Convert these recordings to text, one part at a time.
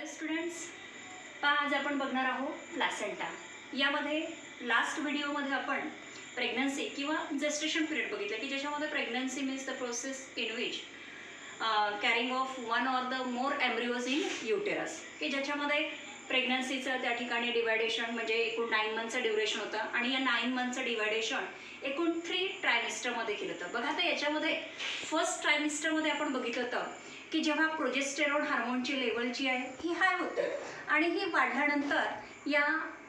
Hello students, आज आपण बघणार आहोत प्लासेंटा. यामध्ये लास्ट व्हिडिओमध्ये आपण प्रेग्नन्सी किंवा जेस्टेशन पिरियड बघितलं की ज्याच्यामध्ये pregnancy means the process in which carrying of one or the more embryos in uterus, की ज्याच्यामध्ये प्रेग्नन्सीचं त्या ठिकाणी डिवायडेशन म्हणजे एकूण 9 मंथचं ड्युरेशन होतं आणि या 9 मंथचं डिवायडेशन एकूण 3 ट्रायमिस्टरमध्ये केलं होतं. बघा आता याच्यामध्ये फर्स्ट ट्रायमिस्टरमध्ये आपण बघितलं होतं की जेव्हा प्रोजेस्टेरॉन हार्मोनची लेवल जी आहे ही हाय होते आणि ही वाढल्यानंतर या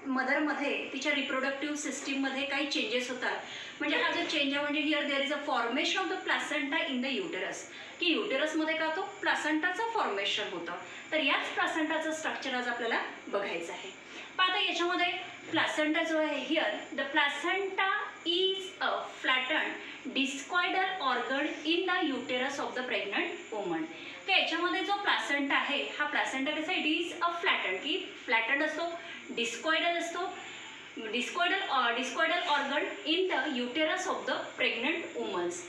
मदरमध्ये तिच्या रिप्रोडक्टिव्ह सिस्टीममध्ये काही चेंजेस होतात. म्हणजे हा जो चेंज आहे म्हणजे here there is a formation of the placenta in the uterus, की युटेरसमध्ये का तो प्लासेंटाचं फॉर्मेशन होतं. तर याच प्लासेंटाचं स्ट्रक्चर आज आपल्याला बघायचं आहे. पण आता याच्यामध्ये प्लासेंटा जो आहे here the placenta is a flatten discoidal organ in the uterus of the pregnant woman. तर याच्यामध्ये जो प्लासेंटा आहे हा प्लासेंटा कसा इट इज अ फ्लॅटन, की फ्लॅटन असतो, डिस्कॉइडल असतो, discoidal organ in the uterus of the pregnant womans.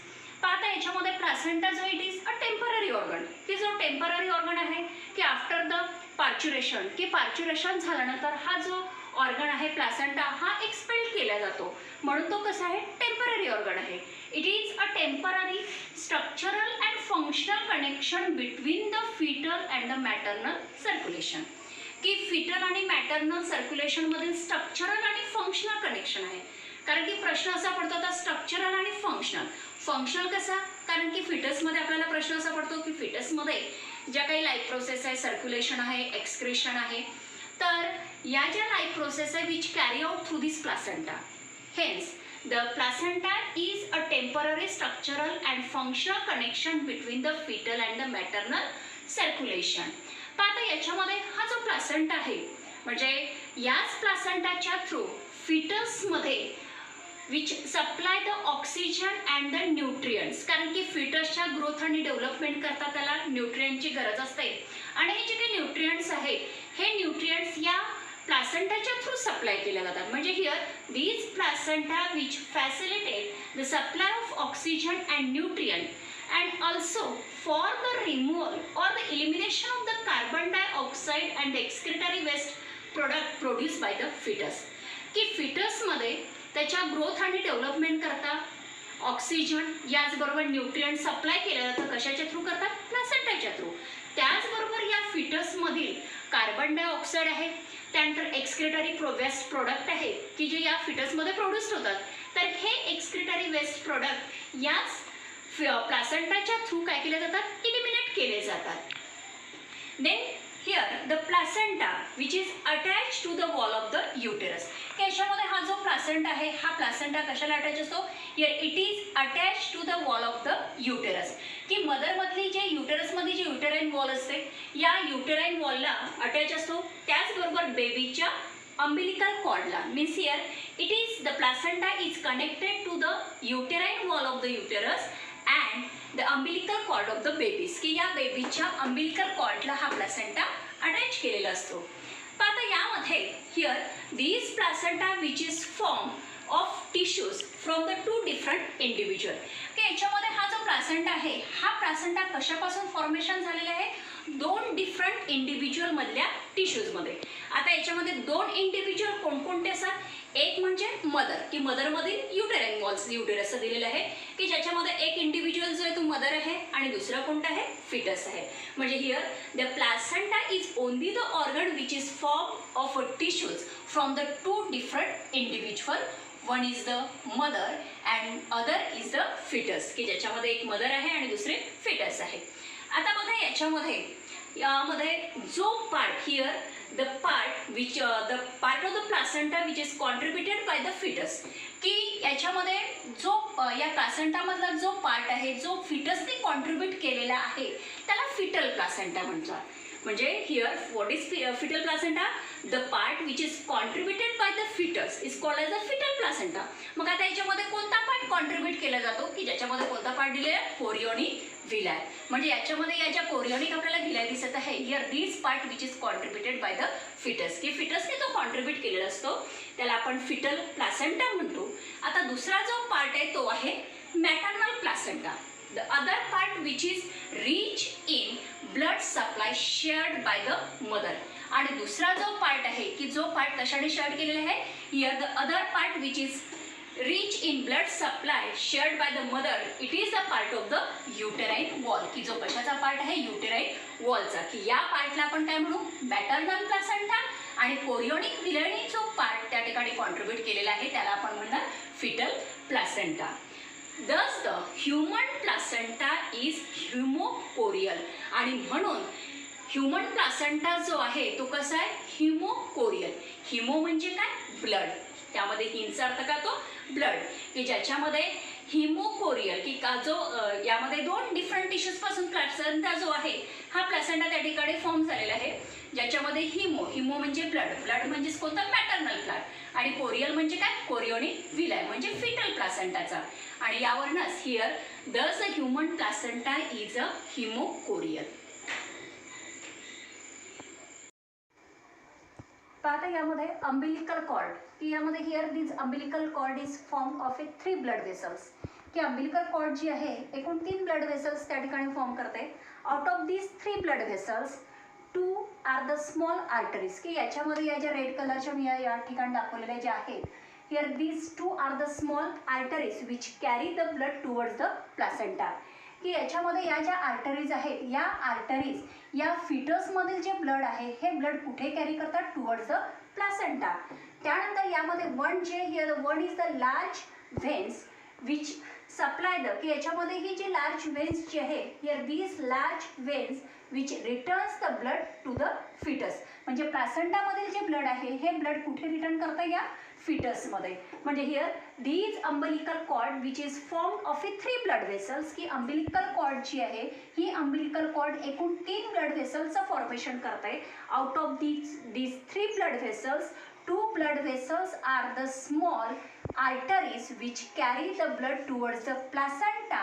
तर आता याच्यामध्ये प्लासेंटा जो it is a temporary organ, की जो टेम्पररी ऑर्गन आहे की आफ्टर द पार्च्युरेशन, की पार्च्युरेशन झाल्यानंतर हा जो ऑर्गन आहे प्लासेंटा हा एक्सपेल केला जातो, म्हणून तो कसा आहे टेम्पररी ऑर्गन आहे. It is a temporary structural and functional connection between the foetal and the maternal circulation, की फिटल आणि मॅटर्नल सर्क्युलेशनमधील स्ट्रक्चरल आणि फंक्शनल कनेक्शन आहे. कारण की प्रश्न असा पडतो आता स्ट्रक्चरल आणि फंक्शनल. फंक्शनल कसा, कारण की फिटसमध्ये आपल्याला प्रश्न असा पडतो की फिटसमध्ये ज्या काही लाईफ प्रोसेस आहे, सर्क्युलेशन आहे, एक्सक्रेशन आहे, तर या ज्या लाईफ प्रोसेस आहे which carry out through this placenta. Hence the placenta is a temporary structural and functional connection between the fetal and the maternal circulation. पण आता याच्यामध्ये हा जो प्लासेंटा आहे म्हणजे याच प्लासेंटाच्या थ्रू फिटसमध्ये which supply the oxygen and the nutrients, कारण की फिटसच्या ग्रोथ आणि डेव्हलपमेंट करता त्याला न्यूट्रियंटची गरज असते आणि हे जे काही न्यूट्रियंट्स आहेत हे न्यूट्रियंट्स या प्लासेंटाच्या थ्रू सप्लाय केल्या जातात. म्हणजे here these placenta which facilitate the supply of oxygen and nutrient and also for the removal or the elimination of the carbon dioxide and excretory waste product produce by the foetus, की फिटसमध्ये त्याच्या growth आणि development करता oxygen याचबरोबर nutrient supply केलं जातं. कशाच्या through करतात? प्लासेंटाच्या थ्रू. त्याचबरोबर या फिटसमधील कार्बन डायऑक्साईड आहे, त्यानंतर एक्सक्रिटरी वेस्ट प्रोडक्ट आहे की जे या फिटसमध्ये प्रोड्यूस होतात. तर हे एक्सक्रिटरी वेस्ट प्रोडक्ट याच प्लासेंटाच्या थ्रू काय केले जातात? इलिमिनेट केले जातात. Then here the placenta which is attach to the wall of the uterus. याच्यामध्ये हा जो प्लासेंटा आहे हा प्लासेंटा कशाला अटॅच असतो? Here it is attach to the wall of the uterus, की मदरमधली जे युटेरसमधली जी युटेराईन वॉल असते या युटेराईन वॉलला अटॅच असतो. त्याचबरोबर बेबीच्या अम्बिलिकल कॉर्डला, means here it is the placenta is connected to the uterine wall of the uterus and the umbilical cord of the babies, की या बेबीच्या अम्बिलिकल कॉर्डला हा प्लासेंटा अटॅच केलेला असतो. पण आता यामध्ये here these placenta which is form of tissues from the 2 different individual, की याच्यामध्ये हा जो प्लासेंटा आहे हा प्लासेंटा कशापासून फॉर्मेशन झालेला आहे? 2 डिफरंट इंडिव्हिज्युअलमधल्या टिश्यूजमध्ये. आता याच्यामध्ये 2 इंडिव्हिज्युअल कोणकोणते असतात? एक म्हणजे मदर, की मदरमधील युटेराईन वॉल्स युटेरसचं दिलेलं आहे की ज्याच्यामध्ये एक इंडिव्हिज्युअल जो आहे तो मदर आहे आणि दुसरा कोणता आहे? फिटस आहे. म्हणजे here the placenta is only the organ which is form of a tissues from the 2 different individual. One is the mother and other is the foetus, की ज्याच्यामध्ये एक मदर आहे आणि दुसरे फिटस आहे. आता बघा यामध्ये जो part here the part which the part of the placenta which is contributed by the foetus, की याच्यामध्ये जो या प्लासेंटामधला जो पार्ट आहे जो फिटसने कॉन्ट्रीब्यूट केलेला आहे त्याला फिटल प्लासेंटा म्हणतात. म्हणजे here what is foetal placenta? The part which is contributed by the foetus is called as the foetal placenta. मग आता याच्यामध्ये कोणता पार्ट कॉन्ट्रीब्यूट केला जातो? की ज्याच्यामध्ये कोणता पार्ट दिलेला आहे? Chorionic villi. म्हणजे याच्यामध्ये या ज्या कोरियोनिक आपल्याला व्हिलाय दिसत आहे here these part which is contributed by the foetus, की फिटसने जो कॉन्ट्रीब्यूट केलेला असतो त्याला आपण फिटल प्लासेंटा म्हणतो. आता दुसरा जो पार्ट आहे तो आहे maternal placenta. The other part which is rich in blood supply shared by the mother. आणि दुसरा जो पार्ट आहे की जो पार्ट कशाने शेअर्ड केलेला आहे, here the other part which is rich in blood supply shared by the mother, it is a part of the uterine wall. की जो कशाचा पार्ट आहे, युटेराइन वॉलचा. की या पार्टला आपण काय म्हणू, मॅटर्नल प्लासेंटा. आणि कोरियोनिक विलयनी जो पार्ट त्या ठिकाणी कॉन्ट्रीब्यूट केलेला आहे त्याला आपण म्हणणार foetal placenta. Thus the human placenta is haemochorial. आणि म्हणून ह्युमन प्लासेंटा जो आहे तो कसा आहे, ह्युमोकोरियल. हिमो म्हणजे काय, ब्लड. त्यामध्ये हिंचा अर्थ का तो ब्लड, की ज्याच्यामध्ये हिमोकोरियल की का जो यामध्ये दोन डिफरंट टिश्यूज पासून प्लासेंटा जो आहे हा प्लासेंटा त्या ठिकाणी फॉर्म झालेला आहे, ज्याच्यामध्ये हिमो म्हणजे ब्लड म्हणजेच कोणतं, मॅटर्नल प्लांट. आणि कोरियल म्हणजे काय, कोरियोनिक विलाय म्हणजे फिटल प्लासेंटाचा. आणि यावरनच here thus a human placenta is a hemochorial. आता यामध्ये अम्बिलिकल कॉर्ड, की यामध्ये here this umbilical cord is form of a 3 blood vessels. की अम्बिलिकल कॉर्ड जी आहे एकूण 3 ब्लड वेसल्स त्या ठिकाणी फॉर्म करते. Out of this 3 blood vessels 2 are the small arteries. की याच्यामध्ये या ज्या रेड कलरच्या मी या ठिकाणी दाखवलेल्या ज्या आहेत, here this 2 are the small arteries which carry the blood towards the placenta. की याच्यामध्ये या ज्या आर्टरीज आहेत, या आर्टरीज या फिटसमधील जे ब्लड आहे हे ब्लड कुठे कॅरी करतात, टुवर्ड्स द प्लासेंटा. त्यानंतर यामध्ये वन जे here one is the large veins which supply the, की याच्यामध्ये ही जी लार्ज व्हेन्स जी आहे, here these large veins which returns the blood to the foetus. म्हणजे प्लासेंटामधील जे ब्लड आहे हे ब्लड कुठे रिटर्न करतं, या फिटसमध्ये. म्हणजे here these umbilical cord which is form of a 3 blood vessels. की अम्बिलिकल कॉर्ड जी आहे ही अम्बिलिकल कॉर्ड एकूण 3 ब्लड वेसल्सचं फॉर्मेशन करते. Out of these 3 blood vessels, 2 blood vessels are the small arteries which carry the blood towards the placenta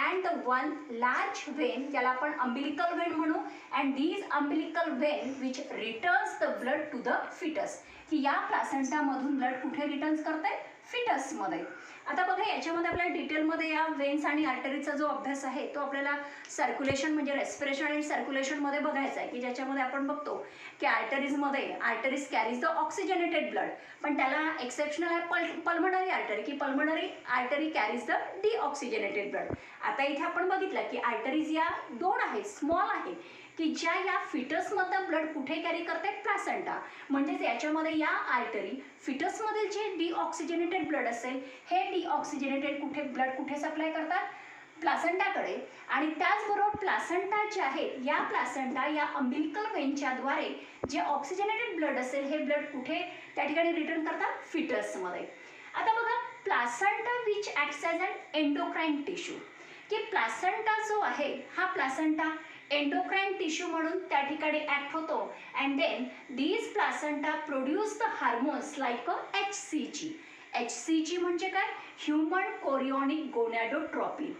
and the one large vein, ज्याला आपण umbilical vein म्हणू, and these umbilical vein which returns the blood to the fetus. की या placenta मधून blood कुठे returns करते, foetus मध्ये. आता बघा याच्यामध्ये आपल्याला डिटेलमध्ये या वेन्स आणि आर्टरीचा जो अभ्यास आहे तो आपल्याला सर्क्युलेशन म्हणजे रेस्पिरेशन आणि सर्क्युलेशनमध्ये बघायचा आहे. की ज्याच्यामध्ये आपण बघतो की arteries carries the oxygenated blood, पण त्याला एक्सेप्शनल आहे पल्मनरी आर्टरी, की pulmonary artery carries the deoxygenated blood. आता इथे आपण बघितलं की आर्टरीज या 2 आहेत, स्मॉल आहेत, की ज्या या फिटसमधलं ब्लड कुठे कॅरी करते, प्लासेंटा. म्हणजेच याच्यामध्ये या आर्टरी फिटसमधील जे डिऑक्सिजनेटेड ब्लड असेल हे डिऑक्सिजनेटेड ब्लड कुठे सप्लाय करतात, प्लासेंटाकडे. आणि त्याचबरोबर प्लासेंटा जे आहेत या प्लासेंटा या अम्बिलिकल वेनच्याद्वारे जे ऑक्सिजनेटेड ब्लड असेल हे ब्लड कुठे त्या ठिकाणी रिटर्न करतात, फिटसमध्ये. आता बघा placenta which acts as an endocrine tissue. की प्लासेंटा जो आहे हा प्लासेंटा एंडोक्राइन टिश्यू म्हणून त्या ठिकाणी ॲक्ट होतो. And then these placenta produce the hormones like HCG. HCG म्हणजे काय, ह्युमन कोरियोनिक गोनॅडोट्रॉपिन.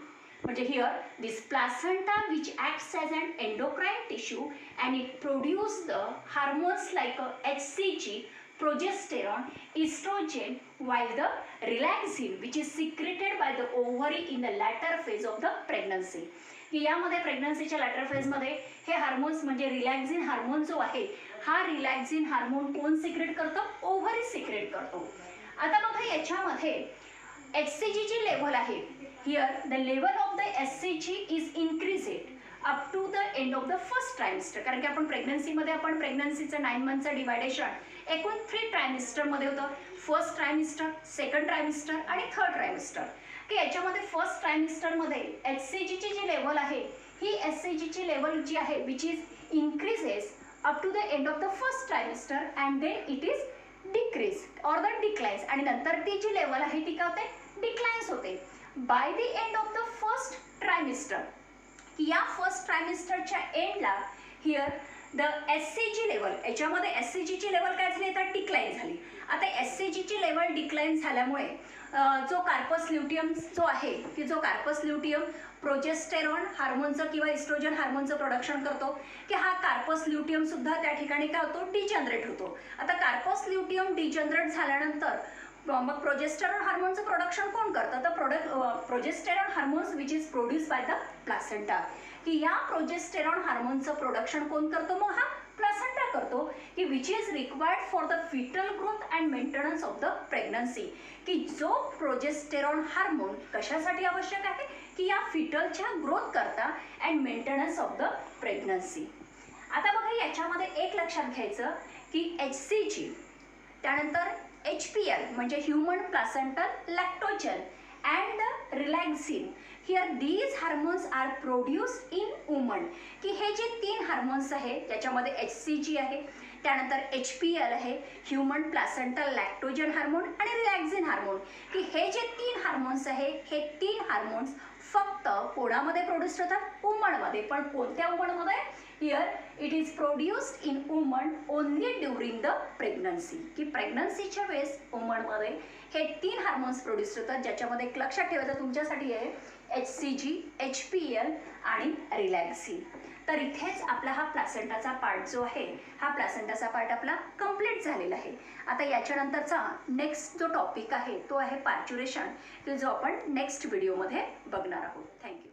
म्हणजे here this placenta which acts as an endocrine tissue and it produce the hormones like HCG, progesterone, estrogen, while the relaxin which is secreted by the ovary in the latter phase of the pregnancy. की यामध्ये प्रेग्नन्सीच्या latter फेजमध्ये हे hormones म्हणजे रिलॅक्झिन hormone जो आहे हा relaxin hormone कोण secrete करतो, ओव्हरी सिक्रेट करतो. आता बघा याच्यामध्ये HCG जी लेवल आहे, here the level of the HCG is increased up to the end of the first trimester. कारण की आपण प्रेग्नन्सीचं 9 मंथचं डिवायडेशन एकूण 3 ट्रायमिस्टरमध्ये होतं. फर्स्ट ट्रायमिस्टर, सेकंड ट्रायमिस्टर आणि थर्ड ट्रायमिस्टर. की याच्यामध्ये फर्स्ट ट्रायमिस्टरमध्ये HCGची जी लेवल आहे ही HCGची लेवल जी आहे which is increases up to the end of the first trimester and then it is decrease or the declines. आणि नंतर ती जी लेवल आहे ती काय होते, डिक्लाइन्स होते. By the end of the first trimester, या फर्स्ट ट्रायमिस्टरच्या एंडला हिअर द HCG लेवल, याच्यामध्ये HCGची लेवल काय झाली, आता डिक्लाइन झाली. आता HCGची लेवल डिक्लाइन झाल्यामुळे जो कार्पस ल्युटियम जो आहे की जो कार्पस ल्युटियम प्रोजेस्टेरॉन हार्मोनचं किंवा इस्ट्रोजन हार्मोनचं प्रोडक्शन करतो, की हा कार्पस ल्युटियम सुद्धा त्या ठिकाणी काय होतो, डिजनरेट होतो. आता कार्पस ल्युटियम डिजनरेट झाल्यानंतर मग प्रोजेस्टेरॉन हार्मोनचं प्रोडक्शन कोण करतं? तर progesterone hormones which is produce by the placenta, की या प्रोजेस्टेरॉन हार्मोनचं प्रोडक्शन कोण करतो? मग हा प्लासेंटा करतो, की which is required for the fetal growth and maintenance of the pregnancy, की जो प्रोजेस्टेरॉन हार्मोन कशासाठी आवश्यक आहे? की या फिटलच्या ग्रोथ करता and maintenance of the pregnancy. आता बघा याच्यामध्ये एक लक्षात घ्यायचं की HCG, त्यानंतर HPL म्हणजे human placental lactogen and relaxin, here these hormones are produced in woman, की हे जे 3 हार्मोन्स आहेत त्याच्यामध्ये HCG आहे, त्यानंतर HPL आहे, ह्युमन प्लासेंटल लॅक्टोजन हार्मोन आणि रिलॅक्सिन हार्मोन, की हे जे 3 हार्मोन्स आहे हे 3 हार्मोन्स फक्त कोणामध्ये प्रोड्यूस होतात? वुमनमध्ये. पण कोणत्या वुमनमध्ये? Here it is produced in woman only during the pregnancy, की प्रेग्नन्सीच्या वेळेस वुमनमध्ये हे 3 हार्मोन्स प्रोड्यूस होतात, ज्याच्यामध्ये एक लक्षात ठेवायचं तुमच्यासाठी आहे HCG, HPL आणि रिलॅक्सिन. तर इथेच आपला हा प्लासेंटाचा पार्ट जो आहे, हा प्लासेंटाचा पार्ट आपला कंप्लीट झालेला आहे. आता याच्यानंतरचा नेक्स्ट जो टॉपिक आहे तो आहे पार्च्युरेशन, की जो आपण नेक्स्ट व्हिडिओमध्ये बघणार आहोत. थँक्यू.